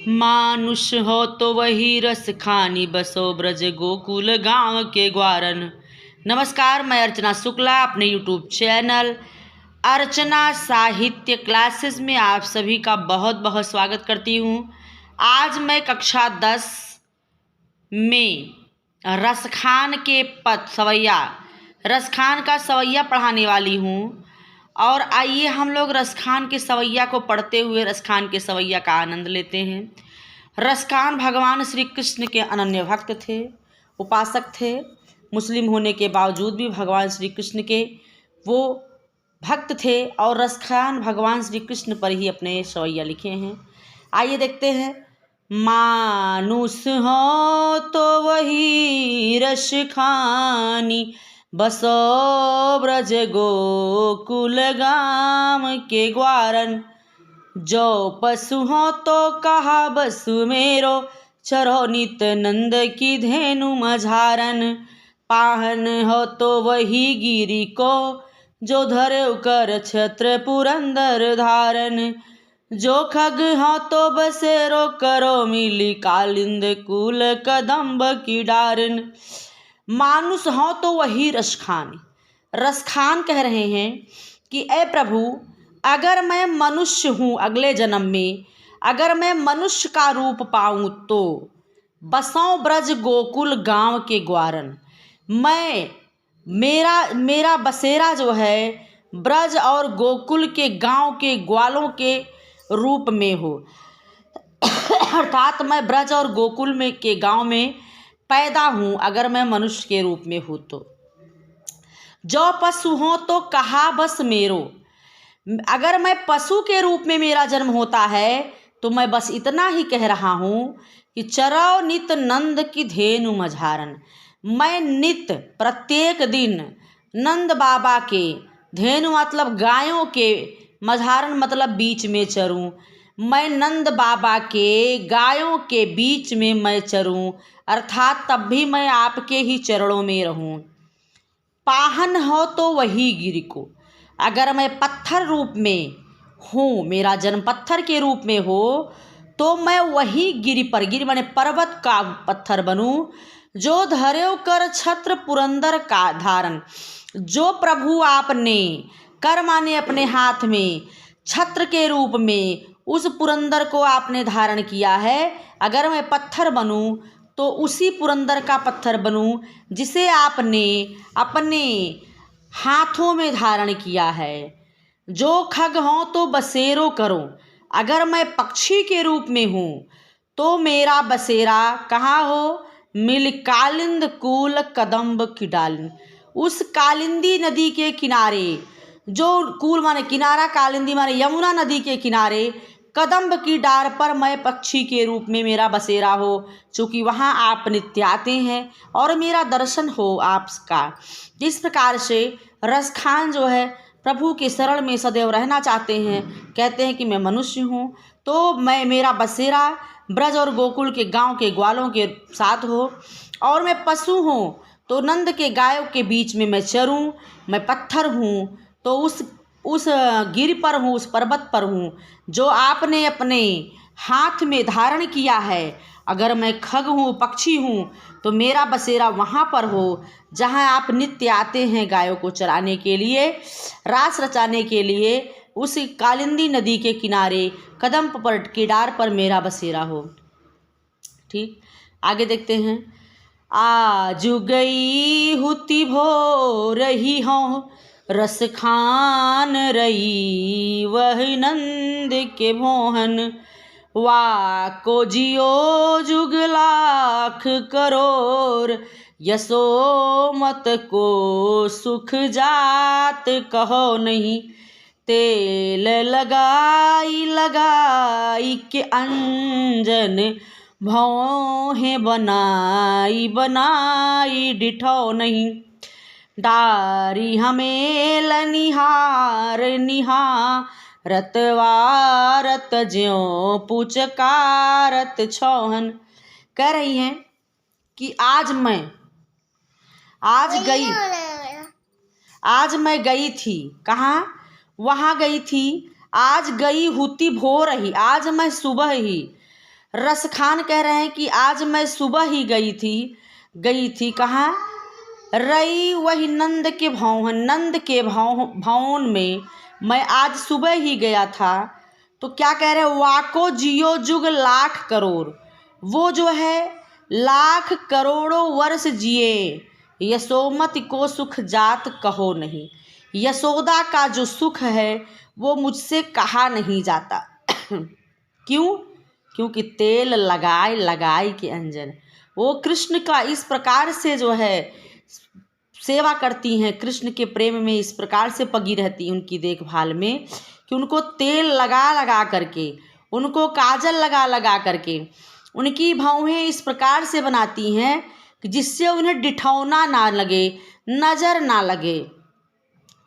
मानुष हो तो वही रस खानी, बसो ब्रज गोकुल गांव के ग्वारन। नमस्कार, मैं अर्चना शुक्ला अपने यूट्यूब चैनल अर्चना साहित्य क्लासेस में आप सभी का बहुत बहुत स्वागत करती हूँ। आज मैं कक्षा 10 में रसखान के पद सवैया रसखान का सवैया पढ़ाने वाली हूँ। और आइए हम लोग रसखान के सवैया को पढ़ते हुए रसखान के सवैया का आनंद लेते हैं। रसखान भगवान श्री कृष्ण के अनन्य भक्त थे, उपासक थे। मुस्लिम होने के बावजूद भी भगवान श्री कृष्ण के वो भक्त थे और रसखान भगवान श्री कृष्ण पर ही अपने सवैया लिखे हैं। आइए देखते हैं। मानुष हो तो वही रस खानी, बसो ब्रज गोकुल गाम के ग्वारन। जो पशु हो तो कहा बसु मेरो, चरो नित नंद की धेनु मझारन। पाहन हो तो वही गिरी को, जो धरे कर छत्र पुरंदर धारन। जो खग हो तो बसेरो, करो मिली कालिंद कुल कदम्ब की डारन। मानुष हो तो वही रसखानी। रसखान कह रहे हैं कि ए प्रभु, अगर मैं मनुष्य हूँ अगले जन्म में, अगर मैं मनुष्य का रूप पाऊँ तो बसों ब्रज गोकुल गांव के ग्वारन। मेरा बसेरा जो है ब्रज और गोकुल के गांव के ग्वालों के रूप में हो। अर्थात मैं ब्रज और गोकुल में के गांव में पैदा हूँ अगर मैं मनुष्य के रूप में हूँ तो। जो पशु हो तो कहा बस मेरो, अगर मैं पशु के रूप में मेरा जन्म होता है तो मैं बस इतना ही कह रहा हूँ कि चरो नित नंद की धेनु मझारन। मैं नित प्रत्येक दिन नंद बाबा के, धेनु मतलब गायों के, मझारन मतलब बीच में चरूं। मैं नंद बाबा के गायों के बीच में मैं चरूं, अर्थात तब भी मैं आपके ही चरणों में रहूं। पाहन हो तो वही गिरी को, अगर मैं पत्थर रूप में हूँ, मेरा जन्म पत्थर के रूप में हो तो मैं वही गिरी पर, गिरी माने पर्वत का पत्थर बनूं। जो धर्यो कर छत्र पुरंदर का धारण, जो प्रभु आपने कर माने अपने हाथ में छत्र के रूप में उस पुरंदर को आपने धारण किया है। अगर मैं पत्थर बनूं तो उसी पुरंदर का पत्थर बनूं जिसे आपने अपने हाथों में धारण किया है। जो खग हो तो बसेरो करो, अगर मैं पक्षी के रूप में हूँ तो मेरा बसेरा कहाँ हो, मिल कालिंद कूल कदम्ब की डालिन। उस कालिंदी नदी के किनारे, जो कूल माने किनारा, कालिंदी माने यमुना नदी के किनारे, कदम्ब की डार पर मैं पक्षी के रूप में मेरा बसेरा हो, चूँकि वहाँ आप नित्य आते हैं और मेरा दर्शन हो आपका। जिस प्रकार से रसखान जो है प्रभु के शरण में सदैव रहना चाहते हैं, कहते हैं कि मैं मनुष्य हूँ तो मेरा बसेरा ब्रज और गोकुल के गांव के ग्वालों के साथ हो, और मैं पशु हूँ तो नंद के गायों के बीच में मैं चरूं। मैं पत्थर हूँ तो उस गिर पर हूँ, उस पर्वत पर हूँ जो आपने अपने हाथ में धारण किया है। अगर मैं खग हूँ, पक्षी हूँ तो मेरा बसेरा वहाँ पर हो जहाँ आप नित्य आते हैं गायों को चराने के लिए, रास रचाने के लिए। उस कालिंदी नदी के किनारे कदम्ब पर की डार पर मेरा बसेरा हो। ठीक, आगे देखते हैं। आजु गई हुती भो रही हो, रस खान रही वह नंद के मोहन। वाको जियो जुग लाख करोड़, यशोमत को सुख जात कहो नहीं। तेल लगाई लगाई के अंजन, भौहें बनाई बनाई डिठो नहीं। डारी हमें लनिहार निहारत वारत ज्यों पुचकारत छोहन। कह रही हैं कि आज मैं गई थी, कहाँ, वहाँ गई थी। आज गई हुती भोर ही, आज मैं सुबह ही रसखान कह रहे हैं कि आज मैं सुबह ही गई थी कहाँ, रई वही नंद के भवन में मैं आज सुबह ही गया था। तो क्या कह रहे हैं, वाको जियो जुग लाख करोड़, वो जो है लाख करोड़ों वर्ष जिए, यशोमति को सुख जात कहो नहीं। यशोदा का जो सुख है वो मुझसे कहा नहीं जाता। क्यों? क्योंकि तेल लगाए के अंजन, वो कृष्ण का इस प्रकार से जो है सेवा करती हैं, कृष्ण के प्रेम में इस प्रकार से पगी रहती हैं, उनकी देखभाल में, कि उनको तेल लगा करके, उनको काजल लगा करके उनकी भौहें इस प्रकार से बनाती हैं कि जिससे उन्हें डिठौना ना लगे, नज़र ना लगे।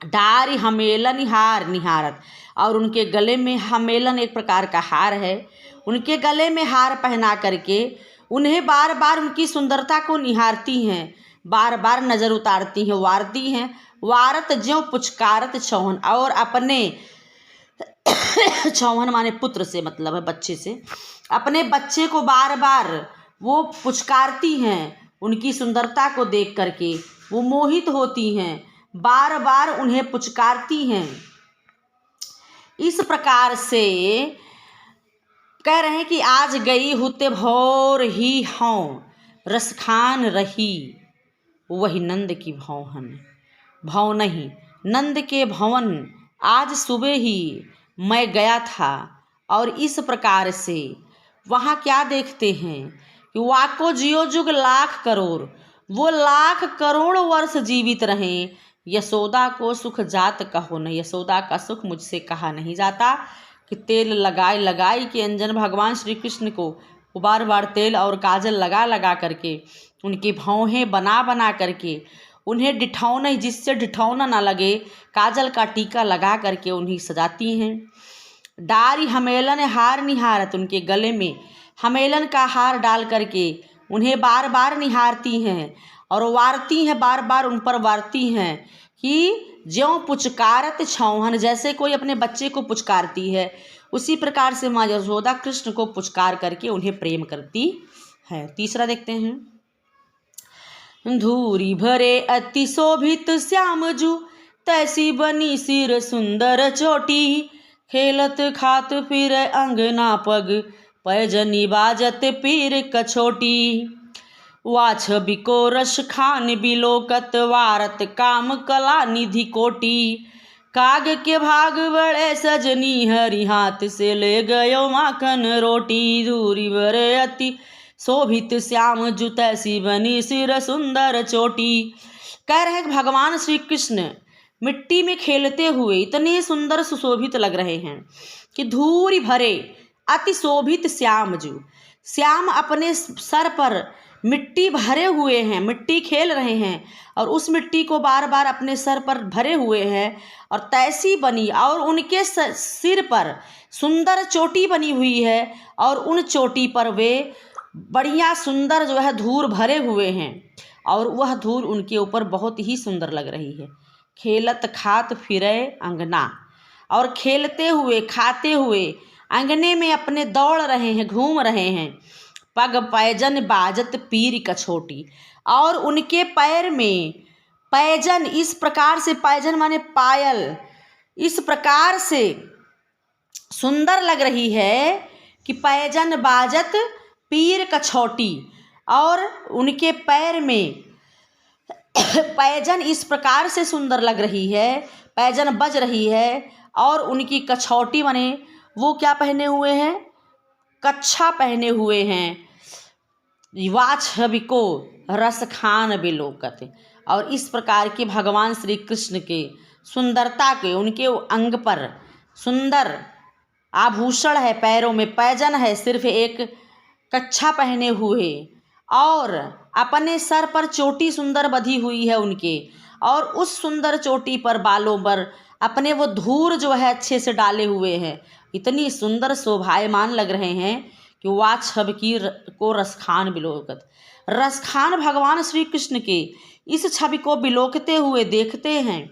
डारी हमेलन हार निहारत, और उनके गले में हमेलन एक प्रकार का हार है, उनके गले में हार पहना करके उन्हें बार बार उनकी सुंदरता को निहारती हैं, बार बार नज़र उतारती हैं, वारती हैं। वारत ज्यों पुचकारत छौहन, और अपने छौहन माने पुत्र से मतलब है बच्चे से, अपने बच्चे को बार बार वो पुचकारती हैं। उनकी सुंदरता को देख करके वो मोहित होती हैं, बार बार उन्हें पुचकारती हैं। इस प्रकार से कह रहे हैं कि आज गई हुते भोर ही हों, रसखान रही वही नंद की भव नहीं, नंद के भवन आज सुबह ही मैं गया था। और इस प्रकार से वहाँ क्या देखते हैं कि वाको जियो जुग लाख करोड़, वो लाख करोड़ वर्ष जीवित रहें, यशोदा को सुख जात कहो नहीं, यशोदा का सुख मुझसे कहा नहीं जाता। कि तेल लगाई के अंजन भगवान श्री कृष्ण को बार बार तेल और काजल लगा करके, उनकी भौहें बना करके, उन्हें डिठौना, जिससे डिठौना ना लगे, काजल का टीका लगा करके उन्हें सजाती हैं। डारी हमेलन हार निहारत, उनके गले में हमेलन का हार डाल करके उन्हें बार बार निहारती हैं और वारती हैं, बार बार उन पर वारती हैं कि ज्यों पुचकारत छौहन, जैसे कोई अपने बच्चे को पुचकारती है, उसी प्रकार से माँ यशोदा कृष्ण को पुचकार करके उन्हें प्रेम करती है। तीसरा देखते हैं, धूरी भरे अति शोभित श्यामजू, तैसी बनी सिर सुंदर चोटी, खेलत खात फिर अंगना पग, पैजनी बाजत पीर कछोटी। वाछ बिको रस खान बिलोकत, वारत काम कला निधि कोटी, काग के भाग बड़े सजनी, हरि हाथ से ले गयो माखन रोटी। धूरी भरे अति शोभित श्याम जू, तैसी बनी सिर सुंदर चोटी। कह रहे हैं भगवान श्री कृष्ण मिट्टी में खेलते हुए इतने सुंदर सुशोभित लग रहे हैं कि धूरी भरे अति शोभित श्यामजू, श्याम अपने सर पर मिट्टी भरे हुए हैं, मिट्टी खेल रहे हैं और उस मिट्टी को बार बार अपने सर पर भरे हुए हैं। और तैसी बनी, और उनके सिर पर सुंदर चोटी बनी हुई है, और उन चोटी पर वे बढ़िया सुंदर जो है धूर भरे हुए हैं, और वह धूल उनके ऊपर बहुत ही सुंदर लग रही है। खेलत खात फिरे अंगना, और खेलते हुए खाते हुए अंगने में अपने दौड़ रहे हैं, घूम रहे हैं। पग पैजन बाजत पीर कछोटी, और उनके पैर में पैजन, इस प्रकार से पैजन माने पायल, इस प्रकार से सुंदर लग रही है कि पैजन बाजत पीर कछोटी, और उनके पैर में पैजन इस प्रकार से सुंदर लग रही है, पैजन बज रही है, और उनकी कछौटी माने वो क्या पहने हुए हैं, कच्छा पहने हुए हैं। वाछबिको रस खान बिलोकत, और इस प्रकार के भगवान श्री कृष्ण के सुंदरता के, उनके अंग पर सुंदर आभूषण है, पैरों में पैजन है, सिर्फ एक कच्छा पहने हुए, और अपने सर पर चोटी सुंदर बधी हुई है उनके, और उस सुंदर चोटी पर बालों पर अपने वो धूर जो है अच्छे से डाले हुए हैं। इतनी सुंदर शोभायमान लग रहे हैं कि वाह छब की को रसखान बिलोकत, रसखान भगवान श्री कृष्ण के इस छवि को बिलोकते हुए देखते हैं,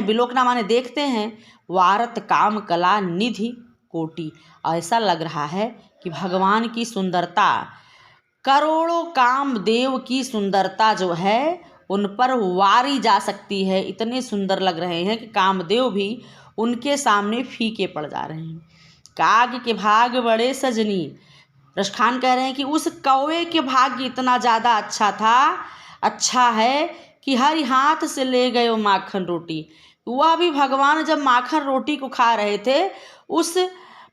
बिलोकना माने देखते हैं। वारत काम कला निधि कोटि, ऐसा लग रहा है कि भगवान की सुंदरता, करोड़ों कामदेव की सुंदरता जो है उन पर वारी जा सकती है। इतने सुंदर लग रहे हैं कि कामदेव भी उनके सामने फीके पड़ जा रहे हैं। काग के भाग बड़े सजनी, रसखान कह रहे हैं कि उस कौवे के भाग्य इतना ज़्यादा अच्छा है कि हर हाथ से ले गए वो माखन रोटी। वह भी भगवान जब माखन रोटी को खा रहे थे, उस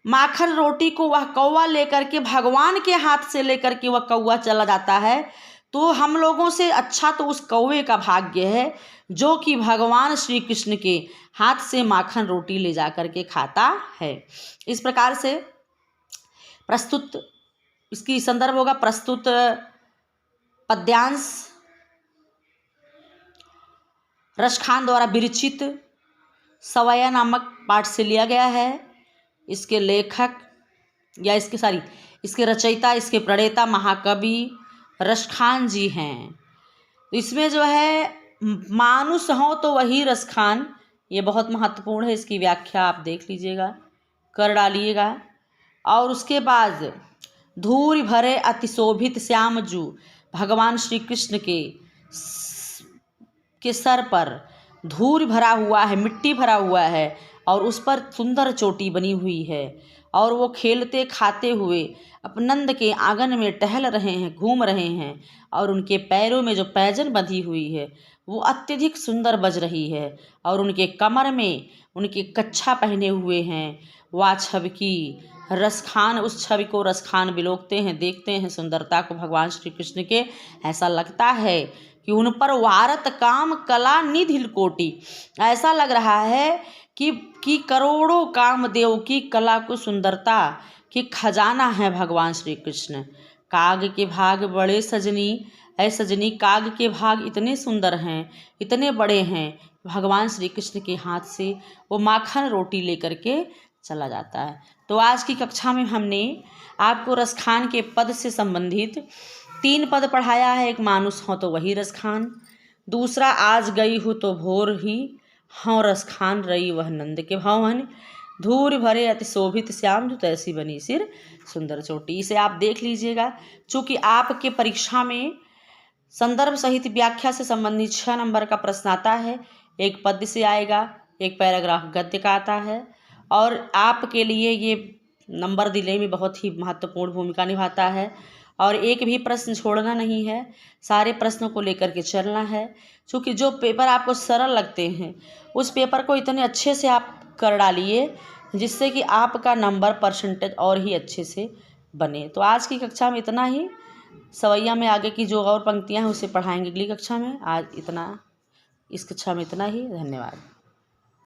माखन रोटी को वह कौवा लेकर के भगवान के हाथ से लेकर के वह कौवा चला जाता है। तो हम लोगों से अच्छा तो उस कौवे का भाग्य है जो कि भगवान श्री कृष्ण के हाथ से माखन रोटी ले जा कर के खाता है। इस प्रकार से प्रस्तुत इसकी संदर्भ होगा प्रस्तुत पद्यांश रसखान द्वारा विरचित सवैया नामक पाठ से लिया गया है। इसके लेखक या इसके रचयिता, इसके प्रणेता महाकवि रसखान जी हैं। इसमें जो है मानुष हो तो वही रसखान, ये बहुत महत्वपूर्ण है। इसकी व्याख्या आप देख लीजिएगा, कर डालिएगा। और उसके बाद धूरि भरे अतिशोभित श्यामजू, भगवान श्री कृष्ण के सर पर धूल भरा हुआ है, मिट्टी भरा हुआ है और उस पर सुंदर चोटी बनी हुई है और वो खेलते खाते हुए नंद के आंगन में टहल रहे हैं, घूम रहे हैं और उनके पैरों में जो पैजन बंधी हुई है वो अत्यधिक सुंदर बज रही है और उनके कमर में उनके कच्छा पहने हुए हैं। वह छवि रसखान, उस छवि को रसखान बिलोकते हैं, देखते हैं सुंदरता को भगवान श्री कृष्ण के। ऐसा लगता है कि उन पर वारत काम कला निधि कोटि, ऐसा लग रहा है कि करोड़ों कामदेव की कला को सुंदरता की खजाना है भगवान श्री कृष्ण। काग के भाग बड़े सजनी, ऐ सजनी काग के भाग इतने सुंदर हैं, इतने बड़े हैं। भगवान श्री कृष्ण के हाथ से वो माखन रोटी लेकर के चला जाता है। तो आज की कक्षा में हमने आपको रसखान के पद से संबंधित 3 पद पढ़ाया है। एक मानुष हो तो वही रसखान, दूसरा आज गई हूँ तो भोर ही, हाँ रसखान रही वह नंद के भवन, धूर भरे अति शोभित श्याम जो तैसी बनी सिर सुंदर चोटी। इसे आप देख लीजिएगा। चूँकि आपके परीक्षा में संदर्भ सहित व्याख्या से संबंधित 6 नंबर का प्रश्न आता है, एक पद्य से आएगा, एक पैराग्राफ गद्य का आता है और आपके लिए ये नंबर दिले में बहुत ही महत्वपूर्ण भूमिका निभाता है और एक भी प्रश्न छोड़ना नहीं है, सारे प्रश्नों को लेकर के चलना है। क्योंकि जो पेपर आपको सरल लगते हैं उस पेपर को इतने अच्छे से आप कर डालिए जिससे कि आपका नंबर परसेंटेज और ही अच्छे से बने। तो आज की कक्षा में इतना ही। सवैया में आगे की जो और पंक्तियां हैं उसे पढ़ाएंगे अगली कक्षा में। आज इतना, इस कक्षा में इतना ही। धन्यवाद।